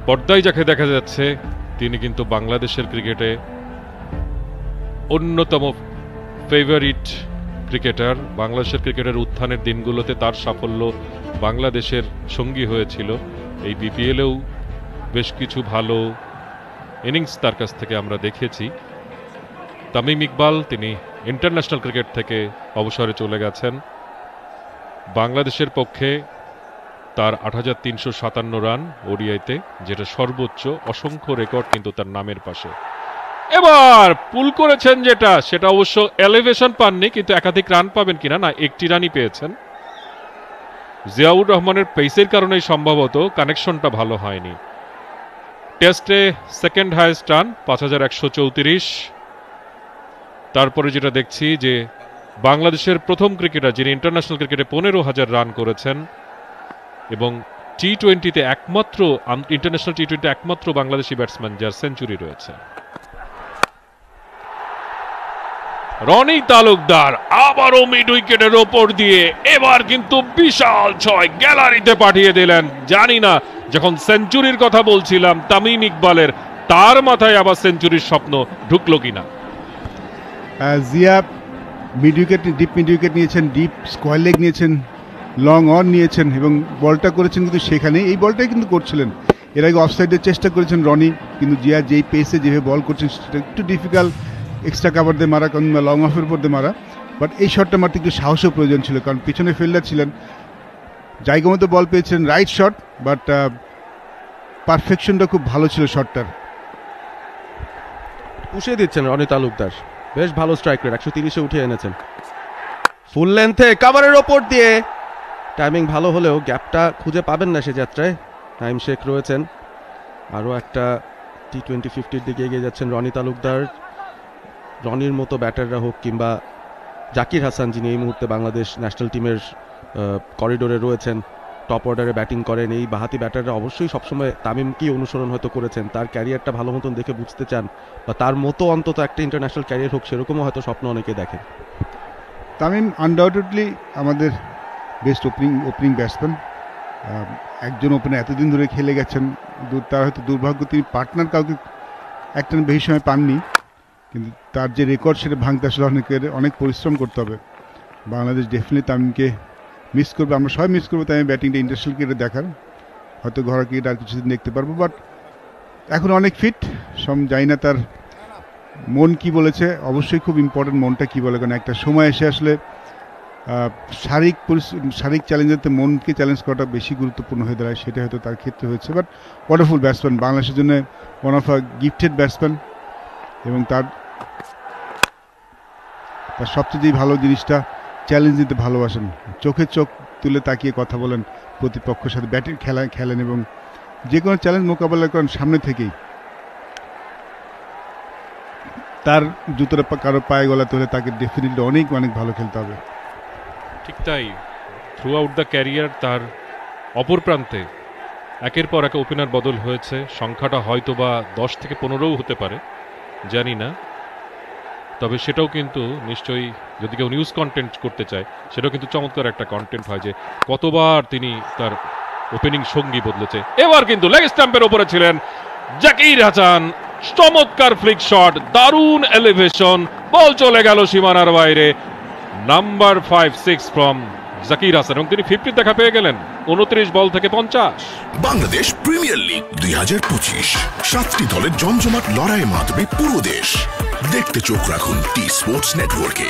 পর্দায় যাকে দেখা যাচ্ছে তিনি কিন্তু বাংলাদেশের ক্রিকেটে অন্যতম ফেভারিট ক্রিকেটার। বাংলাদেশের ক্রিকেটের উত্থানের দিনগুলোতে তার সাফল্য বাংলাদেশের সঙ্গী হয়েছিল। এই বিপিএলেও বেশ কিছু ভালো ইনিংস তার কাছ থেকে আমরা দেখেছি। তামিম ইকবাল তিনি ইন্টারন্যাশনাল ক্রিকেট থেকে অবসরে চলে গেছেন। বাংলাদেশের পক্ষে তার ৮৩৫৭ রান ওডিআইতে, যেটা সর্বোচ্চ। অসংখ্য রেকর্ড কিন্তু তার নামের পাশে। এবার পুল করেছেন সেটা অবশ্য এলিভেশন পাননি, কিন্তু একাধিক রান পাবেন কিনা, না, একটি রানই পেয়েছেন। জিয়াউর রহমানের পেসের কারণেই সম্ভবত কানেকশনটা ভালো হয়নি। টেস্টে সেকেন্ড হাইয়েস্ট রান ৫১৩৪। তারপরে যেটা দেখছি যে বাংলাদেশের প্রথম ক্রিকেটার যিনি ইন্টারন্যাশনাল ক্রিকেটে ১৫,০০০ রান করেছেন এবং টি-20-তে একমাত্র ইন্টারন্যাশনাল টি-20 একমাত্র বাংলাদেশি ব্যাটসম্যান যার সেঞ্চুরি রয়েছে। রনি তালুকদার আবারও মিড উইকেটের ওপর দিয়ে এবার কিন্তু বিশাল ৬ গ্যালারিতে পাঠিয়ে দিলেন। জানি না যখন সেঞ্চুরির কথা বলছিলাম তামিম ইকবালের, তার মাথায় আবার সেঞ্চুরির স্বপ্ন ঢুকলো কিনা। Zia mid wicket, deep mid wicket নিয়েছেন, ডিপ স্কোয়ার লেগ নিয়েছেন, লং অন নিয়েছেন এবং বলটা করেছেন কিন্তু সেখানে এই বলটাই কিন্তু করছিলেন। এর আগে অফসাইডের চেষ্টা করেছেন রনি, কিন্তু জিয়া যেই পেসে যেভাবে বল করছেন সেটা একটু ডিফিকাল্ট, এক্সট্রা কাভার দিয়ে মারা কিংবা লং অফের উপর দিয়ে মারা। বাট এই শটটা মারতে একটু সাহসও প্রয়োজন ছিল, কারণ পিছনে ফিল্ডার ছিলেন। জায়গা মতো বল পেয়েছেন, রাইট শট, বাট পারফেকশনটা খুব ভালো ছিল শটটার। পুষিয়ে দিচ্ছেন রনি তালুকদার, বেশ ভালো স্ট্রাইক রেট, ১৩০-এ উঠে এনেছেন। ফুল লেন্থে কাভারের ওপর দিয়ে টাইমিং ভালো হলেও গ্যাপটা খুঁজে পাবেন না সে যাত্রায়। নাইম শেখ রয়েছেন, আরও একটা টি-20-50-র দিকে এগিয়ে যাচ্ছেন রনি তালুকদার। রনির মতো ব্যাটাররা হোক কিংবা জাকির হাসান, যিনি এই মুহূর্তে বাংলাদেশ ন্যাশনাল টিমের করিডোরে রয়েছেন, টপ অর্ডারে ব্যাটিং করেন, এই বাহাতি ব্যাটাররা অবশ্যই সবসময় তামিমকেই অনুসরণ হয়তো করেছেন। তার ক্যারিয়ারটা ভালো মতন দেখে বুঝতে চান, বা তার মতো অন্তত একটা ইন্টারন্যাশনাল ক্যারিয়ার হোক সেরকমও হয়তো স্বপ্ন অনেকে দেখেন। তামিম আনডাউটেডলি আমাদের বেস্ট ওপেনিং ব্যাটসম্যান। একজন ওপেনার এতদিন ধরে খেলে গেছেন, তার হয়তো দুর্ভাগ্য তিনি পার্টনার কাউকে একটা বেশি সময় পাননি, কিন্তু তার যে রেকর্ড সেটা ভাঙতে আসলে অনেক পরিশ্রম করতে হবে। বাংলাদেশ ডেফিনেটলি তামিমকে মিস করবে, আমরা সবাই মিস করবো তামিম ব্যাটিংটা ইন্টারন্যাশনাল ক্রিকেটে দেখার। হয়তো ঘরোয়া ক্রিকেট আর কিছুদিন দেখতে পারবো, বাট এখন অনেক ফিট। জানি না তার মন কি বলেছে, অবশ্যই খুব ইম্পর্টেন্ট মনটা কি বলে, কারণ একটা সময় এসে আসলে শারীরিক চ্যালেঞ্জের মনকে চ্যালেঞ্জ করাটা বেশি গুরুত্বপূর্ণ হয়ে দাঁড়ায়, সেটা হয়তো তার ক্ষেত্রে হয়েছে। বাট ওয়ান্ডারফুল ব্যাটসম্যান, বাংলাদেশের জন্য one of a gifted batsman, এবং তার সবচেয়ে ভালো জিনিসটা চ্যালেঞ্জ দিতে ভালোবাসেন। চোখে চোখ তুলে তাকিয়ে কথা বলেন, প্রতিপক্ষের সাথে ব্যাটিং খেলেন এবং যে কোনো চ্যালেঞ্জ মোকাবেলা করেন সামনে থেকেই। তার জুতোর কারো পায়ে গলাতে হলে তাকে ডেফিনেটলি অনেক ভালো খেলতে হবে। ঠিক তাই, থ্রু আউট দ্য ক্যারিয়ার তার অপর প্রান্তে একের পর এক ওপেনার বদল হয়েছে। সংখ্যাটা হয়তো বা 10 থেকে 15ও হতে পারে, জানি না, তবে সেটাও কিন্তু নিশ্চয়ই যদি কেউ নিউজ কন্টেন্ট করতে চায় সেটাও কিন্তু চমৎকার একটা কন্টেন্ট হয় যে কতবার তিনি তার ওপেনিং সঙ্গী বদলেছে। এবার কিন্তু লেগ স্ট্যাম্পের ওপরে ছিলেন জাকির হাসান, চমৎকার ফ্লিক শট, দারুণ এলিভেশন, বল চলে গেল সীমানার বাইরে। নাম্বার 5-6 ফ্রম জাকির হাসান, এবং তিনি 50 দেখা পেয়ে গেলেন 29 বল থেকে 50। বাংলাদেশ প্রিমিয়ার লিগ 2025, 7টি দলের জমজমাট লড়াইয়ে মাতবে পুরো দেশ। দেখতে চোখ রাখুন টি স্পোর্টস নেটওয়ার্কে।